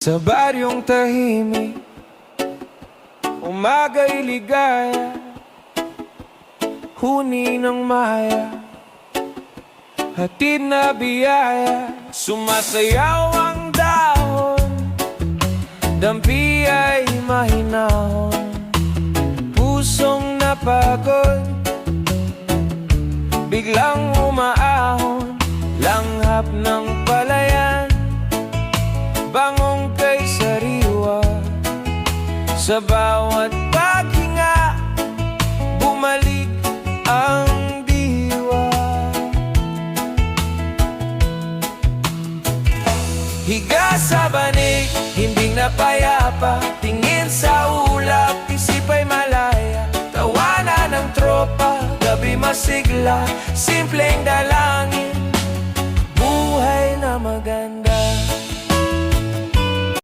Sa baryong tahimik, umaga'y ligaya, huni ng maya, hatid na biyaya. Sumasayaw ang dahon, dampi ay mahinahon, pusong napagod, biglang umaahon, langhap ng palayan, bangong kay sariwa. Sa bawat paghinga, bumalik ang diwa. Higa sa banig, himbing na payapa, tingin sa ulap, isip ay malaya. Tawanan ng tropa, gabi masigla, simpleng dalangin.